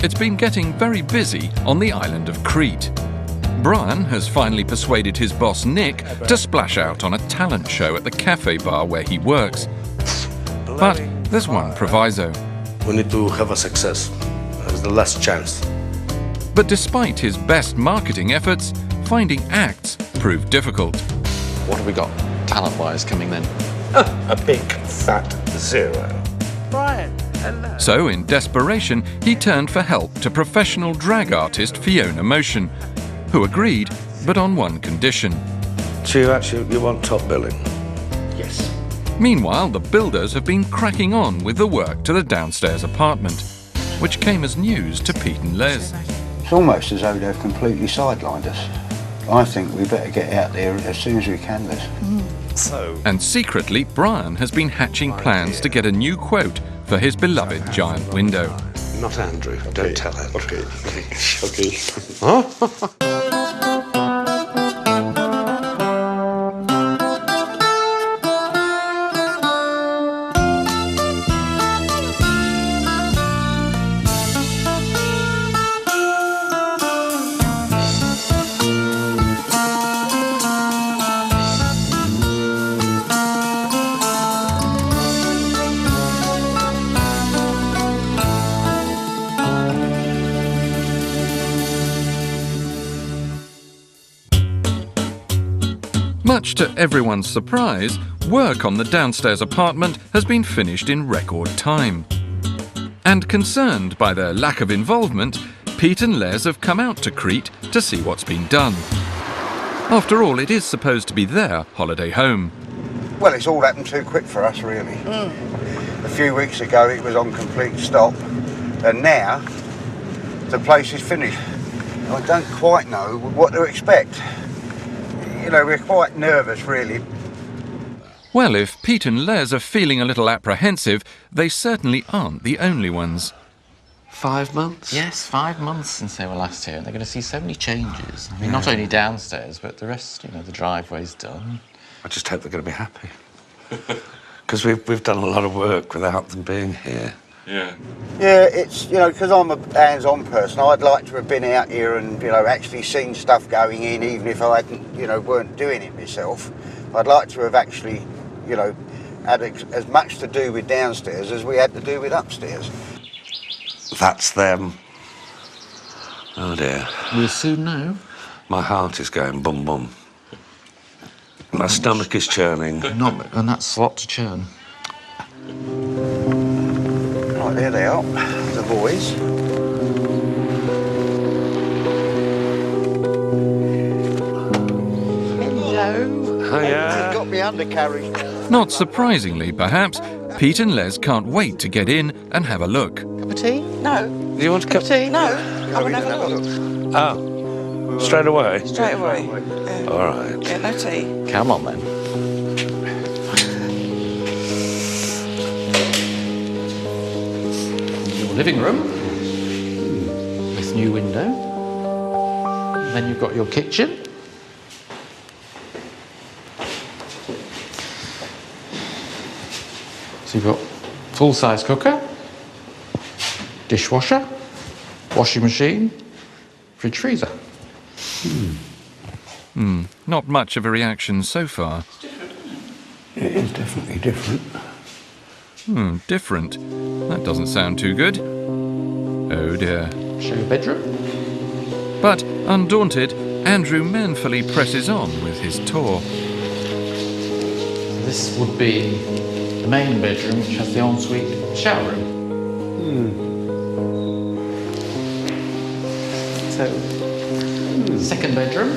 it's been getting very busy on the island of Crete. Brian has finally persuaded his boss Nick to splash out on a talent show at the cafe bar where he works. But there's one proviso. We need to have a success. There's the last chance. But despite his best marketing efforts, finding acts proved difficult. What have we got, talent-wise, coming then? A big fat zero. Brian, hello. So, in desperation, he turned for help to professional drag artist Fiona Motion, who agreed, but on one condition. So you want top billing? Yes. Meanwhile, the builders have been cracking on with the work to the downstairs apartment, which came as news to Pete and Les. It's almost as though they've completely sidelined us. I think we better get out there as soon as we can, Les. And secretly, Brian has been hatching plans to get a new quote for his beloved giant window. Not Andrew. Don't tell Andrew. Okay. Much to everyone's surprise, work on the downstairs apartment has been finished in record time. And concerned by their lack of involvement, Pete and Les have come out to Crete to see what's been done. After all, it is supposed to be their holiday home. Well, it's all happened too quick for us, really. A few weeks ago, it was on complete stop, and now the place is finished. I don't quite know what to expect. You know, we're quite nervous, really. Well, if Pete and Les are feeling a little apprehensive, they certainly aren't the only ones. 5 months? Yes, 5 months since they were last here, and they're going to see so many changes. I mean, not only downstairs, but the rest, the driveway's done. I just hope they're going to be happy. Because we've done a lot of work without them being here. Yeah, it's, because I'm a hands-on person, I'd like to have been out here and, actually seen stuff going in, even if I hadn't, weren't doing it myself. I'd like to have actually, had as much to do with downstairs as we had to do with upstairs. That's them. Oh dear. We'll soon know. My heart is going bum bum. My stomach is churning. And that's a lot to churn. Right, there they are, the boys. Hello. Hiya. Got me undercarriage. Not surprisingly, perhaps, Pete and Les can't wait to get in and have a look. Cup of tea? No. Do you want to come? Tea? No. Come and have a look. Oh, straight away? Straight away. All right. Yeah, no tea. Come on, then. Your living room with new window. Then you've got your kitchen. So you've got full-size cooker, dishwasher, washing machine, fridge freezer. Not much of a reaction so far. It is definitely different. Different. That doesn't sound too good. Oh dear. Show your bedroom. But, undaunted, Andrew manfully presses on with his tour. This would be the main bedroom, which has the ensuite shower room. So, second bedroom,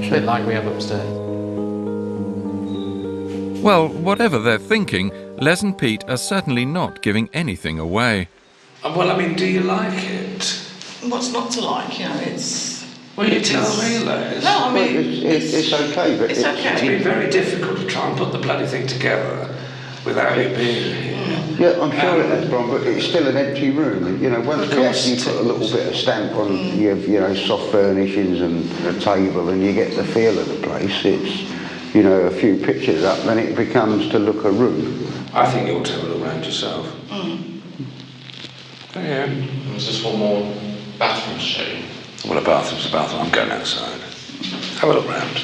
a bit like we have upstairs. Well, whatever they're thinking, Les and Pete are certainly not giving anything away. Well, I mean, do you like it? What's not to like? It's... Well, you tell me, Les. No, I mean... It's okay, but it's okay. It's been very difficult to try and put the bloody thing together without it being here. Yeah, I'm sure it has, Bron, but it's still an empty room. Once Of we course actually it put a little is. bit of stamp on your, soft furnishings and the table, and you get the feel of the place, it's, a few pictures up, then it becomes to look a room. I think you ought to have a look around yourself. Do you? There's just one more bathroom to show you. Well, a bathroom's a bathroom. I'm going outside. Have a look round.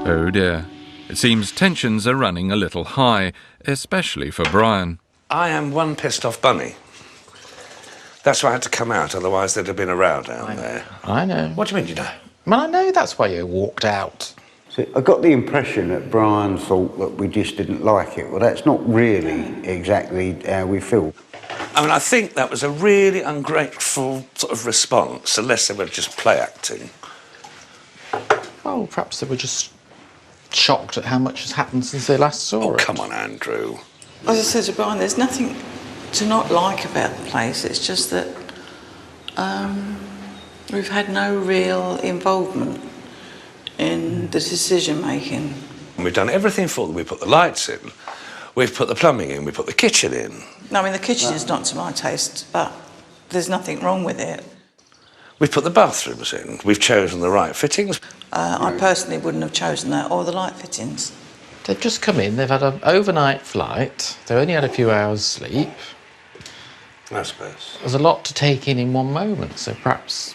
Oh dear. It seems tensions are running a little high, especially for Brian. I am one pissed off bunny. That's why I had to come out, otherwise there'd have been a row down there. I know. What do you mean you know? Well, I know that's why you walked out. So I got the impression that Brian thought that we just didn't like it. Well, that's not really exactly how we feel. I mean, I think that was a really ungrateful sort of response, unless they were just play acting. Well, perhaps they were just shocked at how much has happened since they last saw Oh, it. come on, Andrew. As I said to Brian, there's nothing to not like about the place. It's just that we've had no real involvement in the decision making. We've done everything for them. We put the lights in, we've put the plumbing in, we put the kitchen in. I mean, the kitchen is not to my taste, but there's nothing wrong with it. We've put the bathrooms in, we've chosen the right fittings. I personally wouldn't have chosen that or the light fittings. They've just come in, they've had an overnight flight, they've only had a few hours sleep. I suppose. There's a lot to take in one moment, so perhaps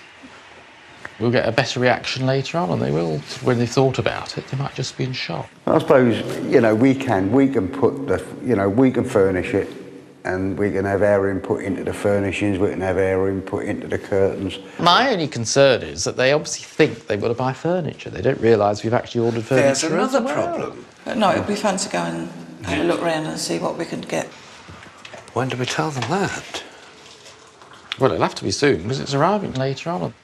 we'll get a better reaction later on, and they will, when they've thought about it, they might just be in shock. I suppose, you know, we can put the, you know, we can furnish it, and we can have our input into the furnishings, we can have our input into the curtains. My only concern is that they obviously think they've got to buy furniture. They don't realise we've actually ordered furniture. There's another as well. problem. But no, it'd be fun to go and have a look around and see what we could get. When do we tell them that? Well, it'll have to be soon, because it's arriving later on.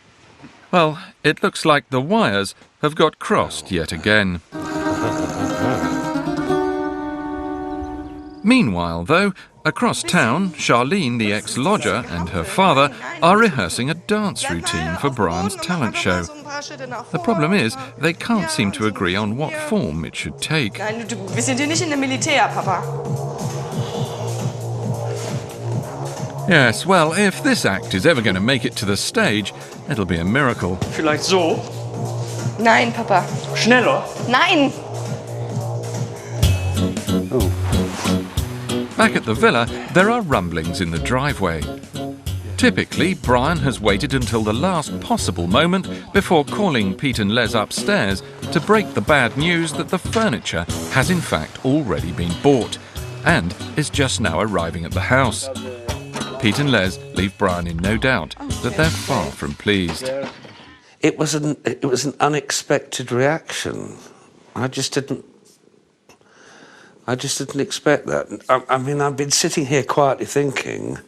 Well, it looks like the wires have got crossed yet again. Meanwhile, though, across town, Charlene, the ex-lodger, and her father are rehearsing a dance routine for Brian's talent show. The problem is, they can't seem to agree on what form it should take. Nein, wir sind hier nicht in der Militär, Papa. Yes, well, if this act is ever going to make it to the stage, it'll be a miracle. Vielleicht so? Nein, Papa. Schneller? Nein! Back at the villa, there are rumblings in the driveway. Typically, Brian has waited until the last possible moment before calling Pete and Les upstairs to break the bad news that the furniture has in fact already been bought and is just now arriving at the house. Pete and Les leave Brian in no doubt that they're far from pleased. It was an unexpected reaction. I just didn't expect that. I mean, I've been sitting here quietly thinking,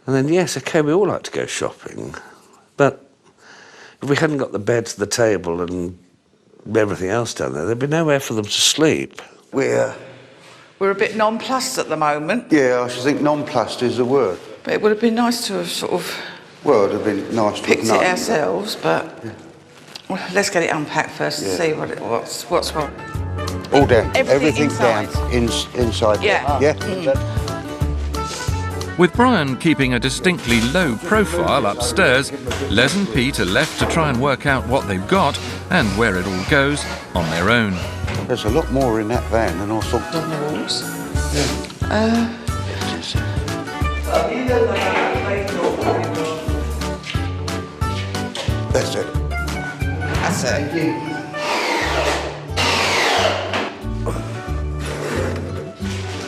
and then, yes, OK, we all like to go shopping, but if we hadn't got the bed to the table and everything else down there, there'd be nowhere for them to sleep. We're a bit nonplussed at the moment. Yeah, I should think nonplussed is the word. But it would have been nice to have sort of Well, it'd have been nice to picked have it known. ourselves, but well, let's get it unpacked first and see what's wrong. All down. Everything down. Inside. Yeah. Yeah. With Brian keeping a distinctly low profile upstairs, Les and Pete are left to try and work out what they've got and where it all goes on their own. There's a lot more in that van than I thought. On the walls. That's it. That's it.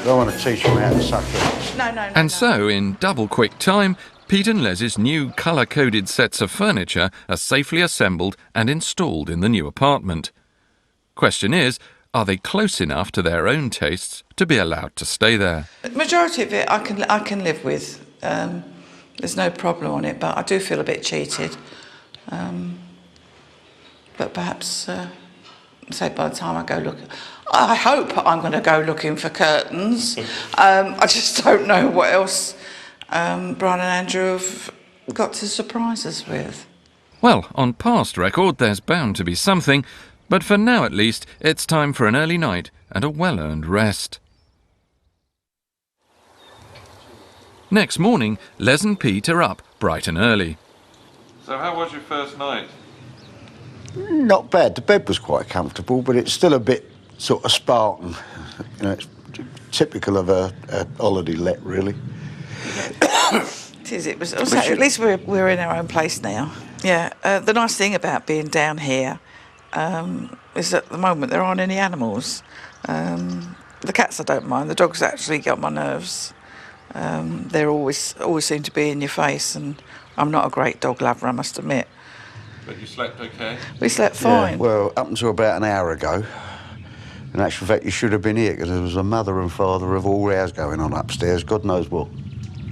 I want to teach them how to suck it. No. And so, in double quick time, Pete and Les's new colour-coded sets of furniture are safely assembled and installed in the new apartment. Question is, are they close enough to their own tastes to be allowed to stay there? The majority of it I can live with. There's no problem on it, but I do feel a bit cheated. But perhaps, say by the time I go look, I hope I'm going to go looking for curtains. I just don't know what else Brian and Andrew have got to surprise us with. Well, on past record, there's bound to be something, but for now at least, it's time for an early night and a well-earned rest. Next morning, Les and Pete are up bright and early. So how was your first night? Not bad. The bed was quite comfortable, but it's still a bit sort of Spartan. You know, it's typical of a holiday let, really. It is. It was. Also, at least we're in our own place now. Yeah. The nice thing about being down here is at the moment there aren't any animals. The cats I don't mind. The dogs actually get on my nerves. They're always seem to be in your face, and I'm not a great dog lover, I must admit. But you slept okay? We slept fine. Yeah, well, up until about an hour ago. In actual fact, you should have been here because there was a mother and father of all rows going on upstairs, God knows what.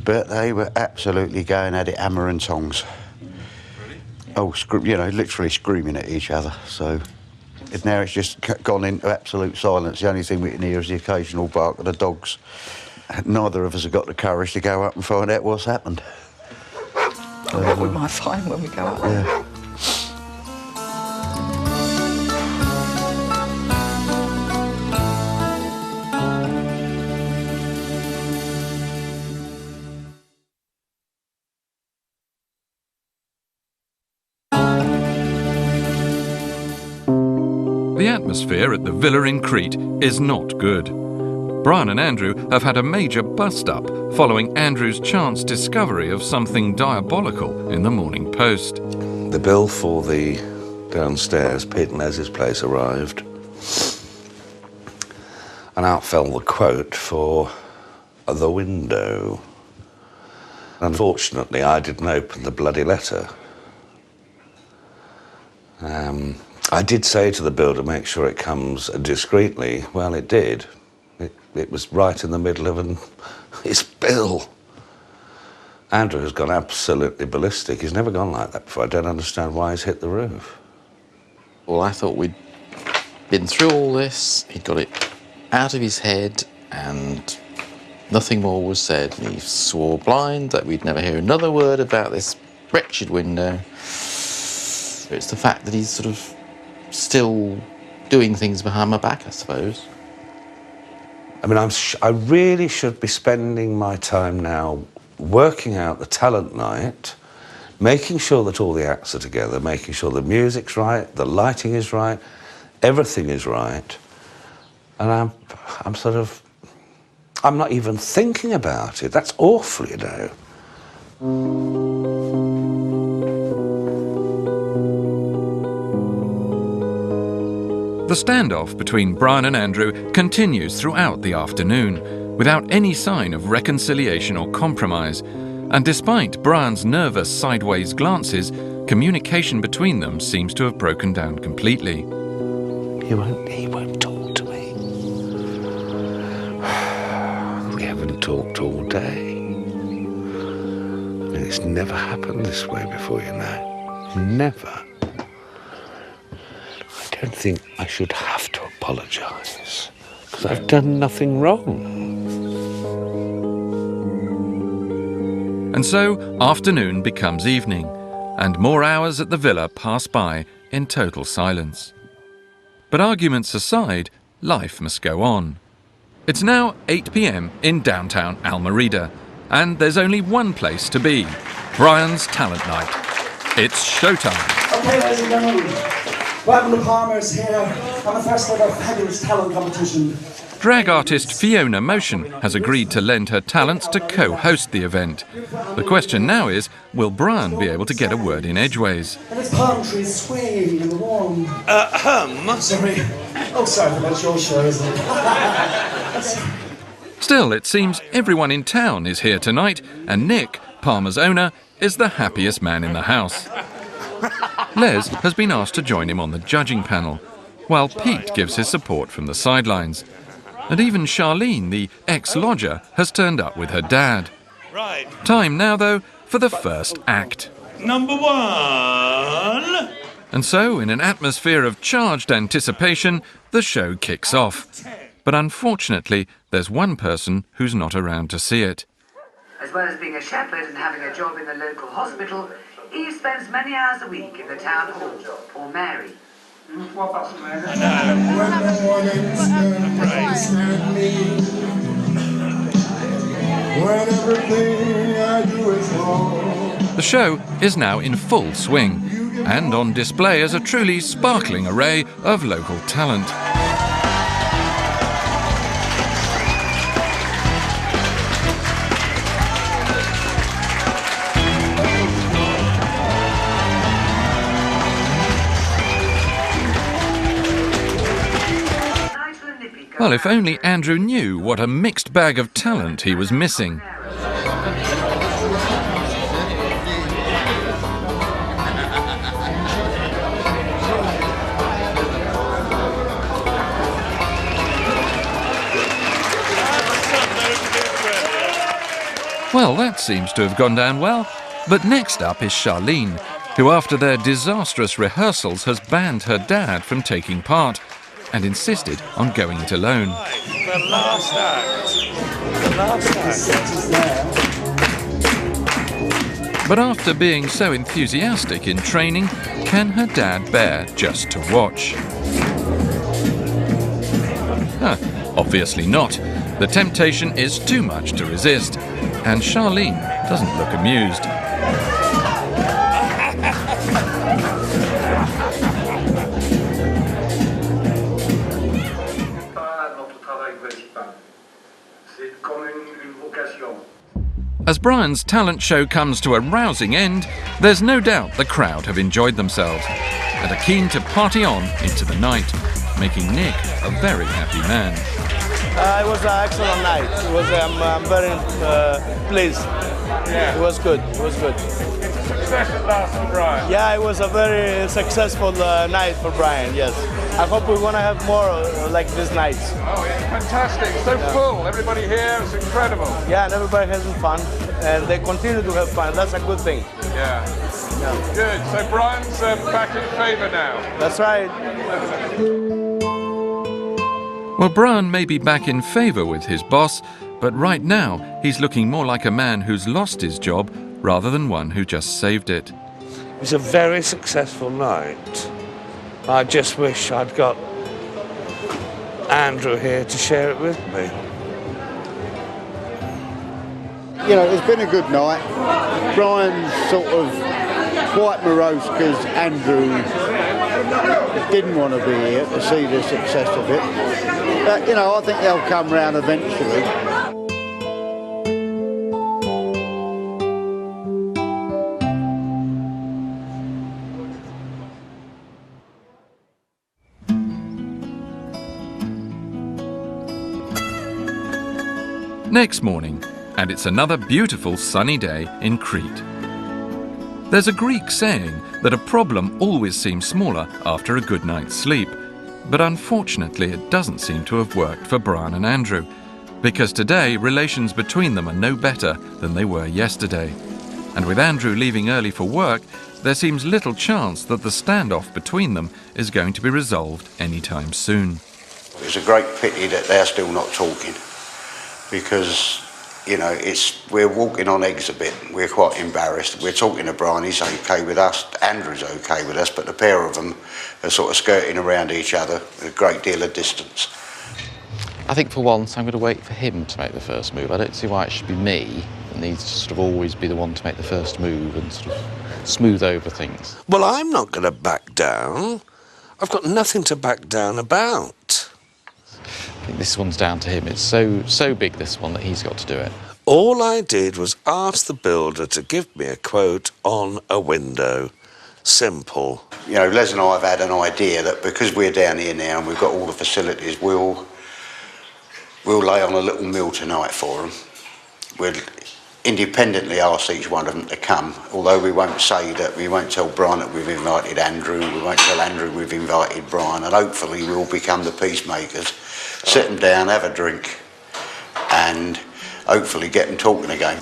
But they were absolutely going at it, hammer and tongs. Really? Oh, literally screaming at each other. So now it's just gone into absolute silence. The only thing we can hear is the occasional bark of the dogs. Neither of us have got the courage to go up and find out what's happened. What we might find when we go up. Yeah. The atmosphere at the villa in Crete is not good. Brian and Andrew have had a major bust-up following Andrew's chance discovery of something diabolical in the Morning Post. The bill for the downstairs, Pete and Les's place, arrived. And out fell the quote for the window. Unfortunately, I didn't open the bloody letter. I did say to the builder, make sure it comes discreetly. Well, it did. It was right in the middle of his bill. Andrew has gone absolutely ballistic. He's never gone like that before. I don't understand why he's hit the roof. Well, I thought we'd been through all this, he'd got it out of his head, and nothing more was said. And he swore blind that we'd never hear another word about this wretched window. It's the fact that he's sort of still doing things behind my back, I suppose. I mean, I really should be spending my time now working out the talent night, making sure that all the acts are together, making sure the music's right, the lighting is right, everything is right. And I'm not even thinking about it. That's awful, you know. The standoff between Brian and Andrew continues throughout the afternoon, without any sign of reconciliation or compromise. And despite Brian's nervous sideways glances, communication between them seems to have broken down completely. He won't talk to me. We haven't talked all day. And it's never happened this way before, you know. Never. I don't think I should have to apologise, because I've done nothing wrong. And so, afternoon becomes evening, and more hours at the villa pass by in total silence. But arguments aside, life must go on. It's now 8 p.m. in downtown Almerida, and there's only one place to be: Brian's Talent Night. It's showtime. Okay, ladies and gentlemen, welcome to Palmer's here on the first ever fabulous talent competition. Drag artist Fiona Motion has agreed to lend her talents to co-host the event. The question now is, will Brian be able to get a word in edgeways? And it's palm trees swaying in the warm. Sorry. Oh, sorry, that's your show, isn't it? Still, it seems everyone in town is here tonight, and Nick, Palmer's owner, is the happiest man in the house. Les has been asked to join him on the judging panel, while Pete gives his support from the sidelines. And even Charlene, the ex-lodger, has turned up with her dad. Right. Time now, though, for the first act. Number one. And so, in an atmosphere of charged anticipation, the show kicks off. But unfortunately, there's one person who's not around to see it. As well as being a shepherd and having a job in the local hospital, Eve spends many hours a week in the town hall, or Mary. The show is now in full swing, and on display as a truly sparkling array of local talent. Well, if only Andrew knew what a mixed bag of talent he was missing. Well, that seems to have gone down well. But next up is Charlene, who after their disastrous rehearsals has banned her dad from taking part and insisted on going it alone. The last act. The last act. But after being so enthusiastic in training, can her dad bear just to watch? Obviously not. The temptation is too much to resist, and Charlene doesn't look amused. As Brian's talent show comes to a rousing end, there's no doubt the crowd have enjoyed themselves and are keen to party on into the night, making Nick a very happy man. It was an excellent night. It was, I'm very pleased. Yeah. It was good. It was good. Success at last for Brian. Yeah, it was a very successful night for Brian, yes. I hope we're going to have more like these nights. Oh, it's fantastic. So full. Everybody here. It's incredible. Yeah, and everybody having fun. And they continue to have fun. That's a good thing. Yeah. Good. So Brian's back in favour now. That's right. Well, Brian may be back in favour with his boss, but right now he's looking more like a man who's lost his job rather than one who just saved it. It was a very successful night. I just wish I'd got Andrew here to share it with me. You know, it's been a good night. Brian's sort of quite morose because Andrew didn't want to be here to see the success of it. But, you know, I think they'll come round eventually. Next morning, and it's another beautiful sunny day in Crete. There's a Greek saying that a problem always seems smaller after a good night's sleep, but unfortunately it doesn't seem to have worked for Brian and Andrew, because today relations between them are no better than they were yesterday. And with Andrew leaving early for work, there seems little chance that the standoff between them is going to be resolved anytime soon. It's a great pity that they're still not talking, because, you know, we're walking on eggs a bit. We're quite embarrassed. We're talking to Brian, he's okay with us, Andrew's okay with us, but the pair of them are sort of skirting around each other with a great deal of distance. I think for once I'm going to wait for him to make the first move. I don't see why it should be me that needs to sort of always be the one to make the first move and sort of smooth over things. Well, I'm not going to back down. I've got nothing to back down about. I think this one's down to him. It's so big, this one, that he's got to do it. All I did was ask the builder to give me a quote on a window. Simple. You know, Les and I have had an idea that because we're down here now and we've got all the facilities, we'll lay on a little meal tonight for them. We'll independently ask each one of them to come, although we won't say that, we won't tell Brian that we've invited Andrew, we won't tell Andrew we've invited Brian, and hopefully we'll become the peacemakers, sit them down, have a drink, and hopefully get them talking again.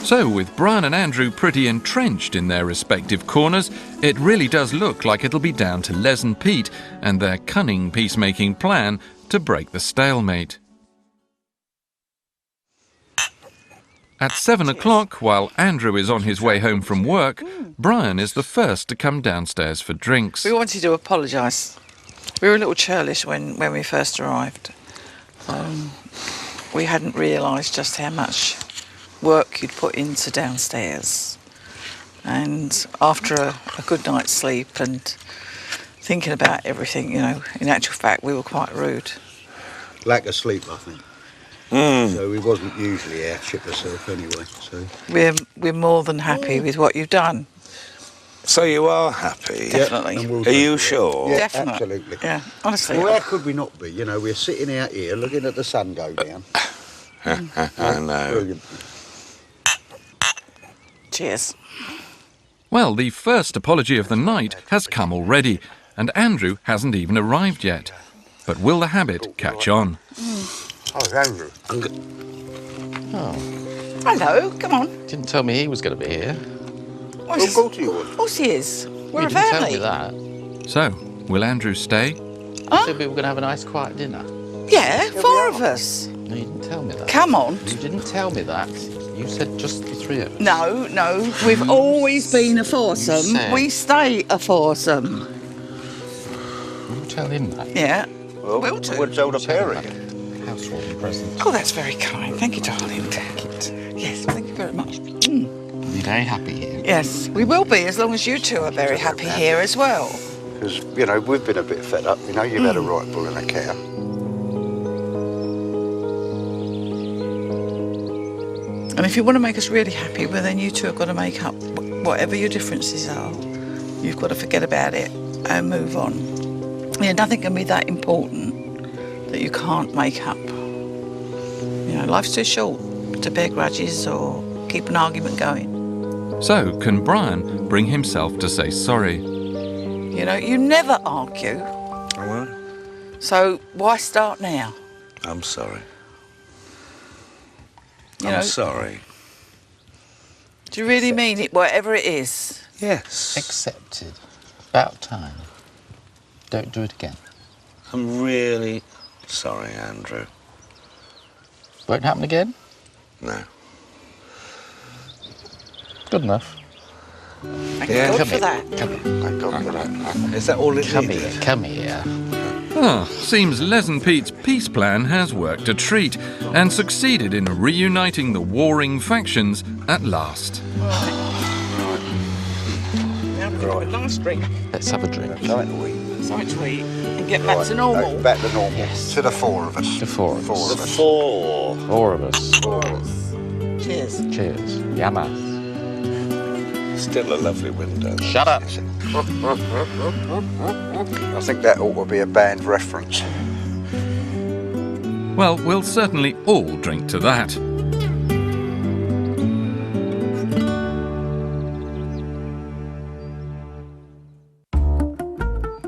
So, with Brian and Andrew pretty entrenched in their respective corners, it really does look like it'll be down to Les and Pete and their cunning peacemaking plan to break the stalemate. At 7 o'clock, while Andrew is on his way home from work, Brian is the first to come downstairs for drinks. We wanted to apologise. We were a little churlish when we first arrived. We hadn't realised just how much work you'd put into downstairs. And after a good night's sleep and thinking about everything, you know, in actual fact, we were quite rude. Lack of sleep, I think. So we wasn't usually our chipper self anyway. So We're more than happy with what you've done. So you are happy? Definitely. And we'll Are do you it. sure? Yeah, Definitely. absolutely. Yeah, honestly. Well, how could we not be? You know, we're sitting out here looking at the sun go down. I know. Brilliant. Cheers. Well, the first apology of the night has come already, and Andrew hasn't even arrived yet. But will the habit catch on? Oh, Andrew. Oh, Hello, come on. didn't tell me he was going to be here. Well, Of course you would. Of course he is. We're You a didn't family. tell me that. So, will Andrew stay? You said we were going to have a nice quiet dinner. Yeah, 4 of us. No, you didn't tell me that. Come on. You didn't tell me that. You said just the 3 of us. No, we've always been a foursome. said- We stay a foursome. Will you tell him that? Yeah. Well, Will do. we'll tell the Tell him parent. that. Housewarming present. Oh, that's very kind. Thank you, darling. Take it. Yes, thank you very much. Be very happy here. Yes, we will be as long as you two are very happy here as well. Because, you know, we've been a bit fed up. You know, you've had a right bull and a cow. And if you want to make us really happy, well, then you two have got to make up whatever your differences are. You've got to forget about it and move on. Yeah, nothing can be that important that you can't make up. You know, life's too short to bear grudges or keep an argument going. So, can Brian bring himself to say sorry? You know, you never argue. I won't. So why start now? I'm sorry. You I'm know, sorry. do you really mean it, whatever it is? Yes. Accepted. About time. Don't do it again. I'm really sorry, Andrew. Won't happen again? No. Good enough. Thank Yeah, God come for here. that. Come here. Thank God for that. Is that all it Come needed? here. Come here. Ah, seems Les and Pete's peace plan has worked a treat and succeeded in reuniting the warring factions at last. Now we've got a nice drink, Let's have a drink. Something to eat. something to eat, and get back to normal. Back to normal. Yes. To the 4 of us. The 4 of us. of us. 4. 4 of us. Cheers. Cheers. Yama. Still a lovely window. Shut up. I think that ought to be a band reference. Well, we'll certainly all drink to that.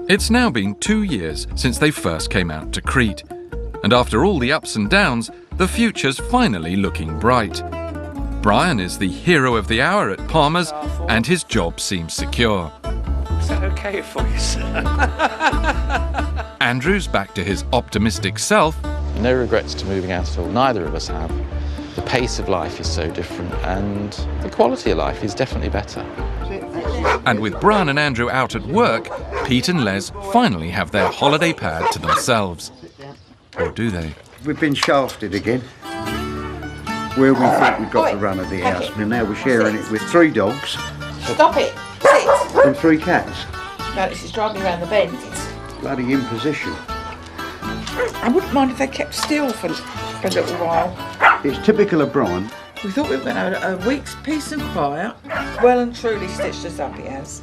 It's now been 2 years since they first came out to Crete, and after all the ups and downs, the future's finally looking bright. Brian is the hero of the hour at Palmer's, and his job seems secure. Is that okay for you, sir? Andrew's back to his optimistic self, No regrets to moving out at all. Neither of us have. The pace of life is so different, and the quality of life is definitely better. and with Brian and Andrew out at work, Pete and Les finally have their holiday pad to themselves. Or do they? We've been shafted again. Where we thought we'd got the run of the house, and now we're sharing it with 3 dogs Stop it. Sit. and 3 cats. No, this is driving me around the bend. Bloody imposition. I wouldn't mind if they kept still for a little while. It's typical of Brian. We thought we were going to have a week's peace and quiet. Well and truly stitched us up, he has.